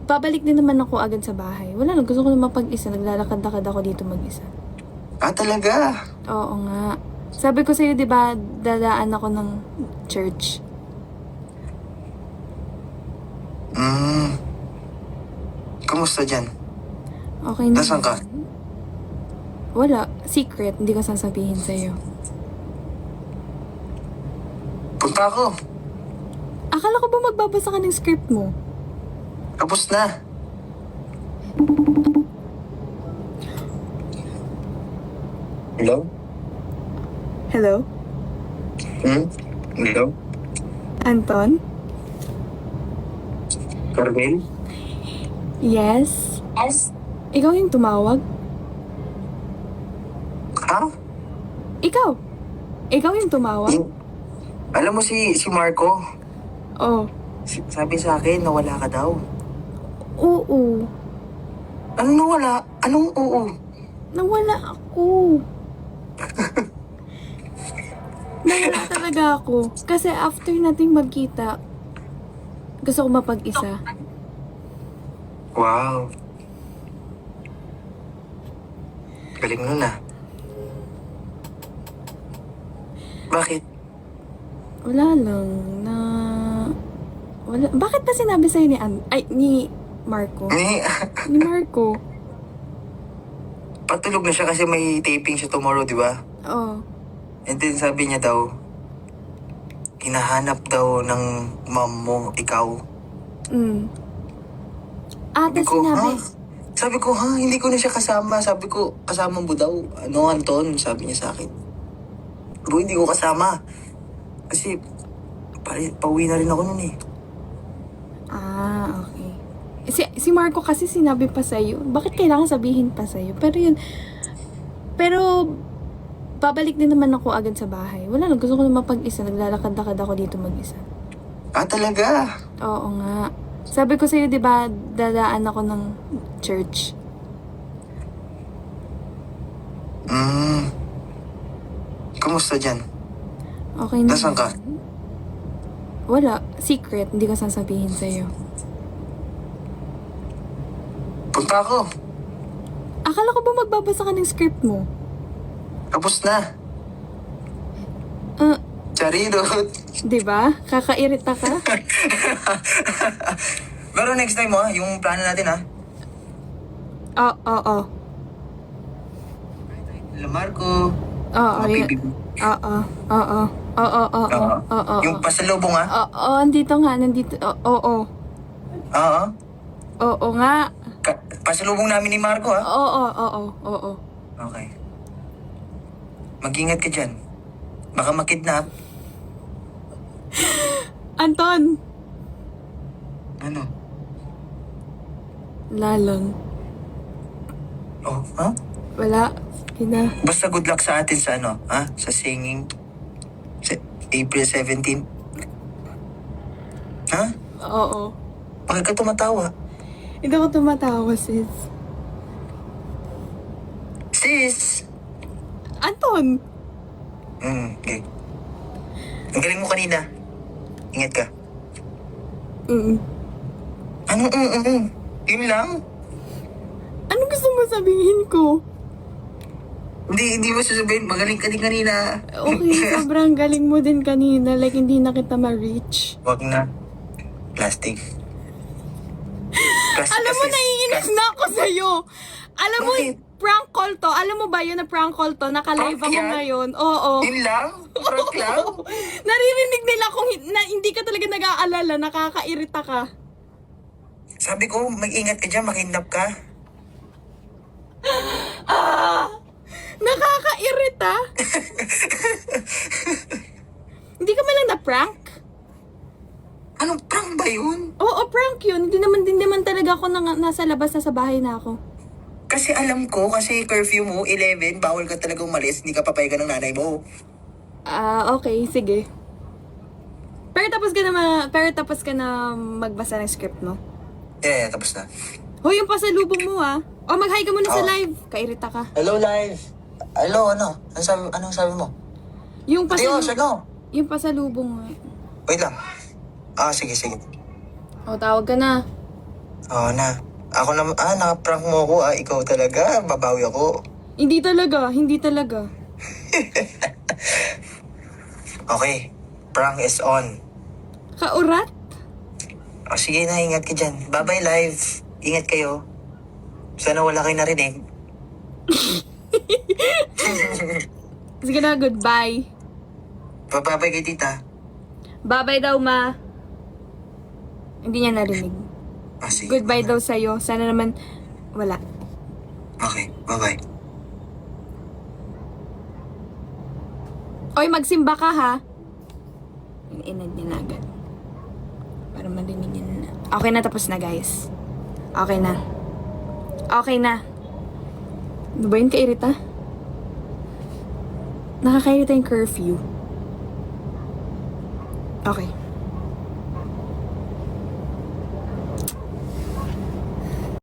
babalik din naman ako agad sa bahay. Wala lang, gusto ko na mapag-isa. Naglalakad-lakad ako dito mag-isa. Ah, talaga? Oo nga. Sabi ko sa'yo, di ba, dadaan ako ng church. Kamusta dyan? Okay na. Nasaan ka? Wala. Secret. Hindi ko sasabihin sa'yo. Punta ako. Akala ko ba magbabasa ka ng script mo? Tapos na. Hello? Hello? Hello? Anton? Carmen? Yes? Ikaw yung tumawag? Ha? Ikaw? Ikaw yung tumawag? Alam mo si Marco? Oh. Sabi sa akin, nawala ka daw. Oo. Anong nawala? Anong oo? Nawala ako. Nawala talaga ako. Kasi after nating magkita, gusto ko mapag-isa. Wow. Galing nun ah. Bakit? Wala lang na... Wala. Bakit ba sinabi sa'yo ni Marco? Ni Marco. Patulog na siya kasi may taping siya tomorrow, di ba? Oh. And then sabi niya daw, hinahanap daw ng mom mo, ikaw. Ate sinabi. Sabi ko, ha? Hindi ko na siya kasama. Sabi ko, kasama mo daw. Ano, Anton? Sabi niya sa akin. Bro, hindi ko kasama. Kasi, pauwi na rin ako nun eh. Ah, okay. Si Marco kasi sinabi pa sa'yo. Bakit kailangan sabihin pa sa'yo? Pero, babalik din naman ako agad sa bahay. Wala lang, gusto ko na mapag-isa. Naglalakad-lakad ako dito mag-isa. Ah, talaga? Oo nga. Sabi ko sa'yo, di ba, dadaan ako ng church. Kamusta dyan? Okay na. Nasaan ka? Wala. Secret. Hindi ko sasabihin sa'yo. Punta ako. Akala ko ba magbabasa ka ng script mo? Tapos na. Ah, Charidot. di ba? Kakairita ka? Pero next time mo, yung plano natin ha. Oo. Hello, Marco. Oo, Mga yun. baby. Oo. Yung pasalubong ha? Oo, nandito nga, nandito. Oo. Oo. Oo nga. Pasalubong namin ni Marco ha? Oo. Okay. Mag-ingat ka dyan. Baka makidnap. Anton! Ano? Lalang. Oh, ha? Wala. Sige na. Basta good luck sa atin sa ano, ha? Sa singing. Sa April 17. Ha? Oo. Bakit ka tumatawa? Hindi ako tumatawa, sis. Sis! Anton! Okay. Ang galing mo kanina. Ingat ka. Anong Yun lang? Anong gusto mo sabihin ko? Hindi mo sasabihin, magaling ka din kanina. Okay, sobrang galing mo din kanina. Like, hindi na kita ma-reach. Wag na. Plastic. Alam mo, naiinis na ako sa'yo. Alam mo, Bakit? prank call to. Alam mo ba yun na prank call to? Naka-live Prank ako yan? ngayon. Oo. Yun lang? Prank lang? Naririnig nila kung na, hindi ka talaga nag-aalala. Nakakairita ka. Sabi ko, mag-ingat ka dyan, makidnap ka. Nakakairita? Hindi ka man lang na-prank? Anong prank ba yun? Oo, prank yun. Hindi naman talaga ako nasa labas na sa bahay na ako. Kasi alam ko, kasi curfew mo, 11, bawal ka talaga umalis, hindi ka papayagan ng nanay mo. Okay, sige. Pero tapos ka na magbasa ng script mo? Yeah, tapos na. Hoy, yung pasalubong mo O, mag-hi ka muna sa Oh. live. Kairita ka. Hello, live. Hello, ano? Anong sabi mo? Yung Adios, ano? Yung pasalubong. Wait lang. Sige. O, tawag ka na. Oo na. Ako na, nakaprank mo ako ikaw talaga, babawi ako. Hindi talaga, hindi talaga. Okay, prank is on. Kaurat? O sige na, ingat ka dyan. Bye-bye live. Ingat kayo. Sana wala kayo narinig. Sige na, goodbye. Bababay kay tita. Bye-bye daw, ma. Hindi niya narinig. Sige. Goodbye daw sa'yo. Sana naman, wala. Okay, bye-bye. Oy, magsimba ka, ha? Inad niya na agad. Para marinig niya na. Okay na, tapos na, guys. Okay na. Okay na. Ano ba yun, kairita? Nakakairita yung curfew. Okay.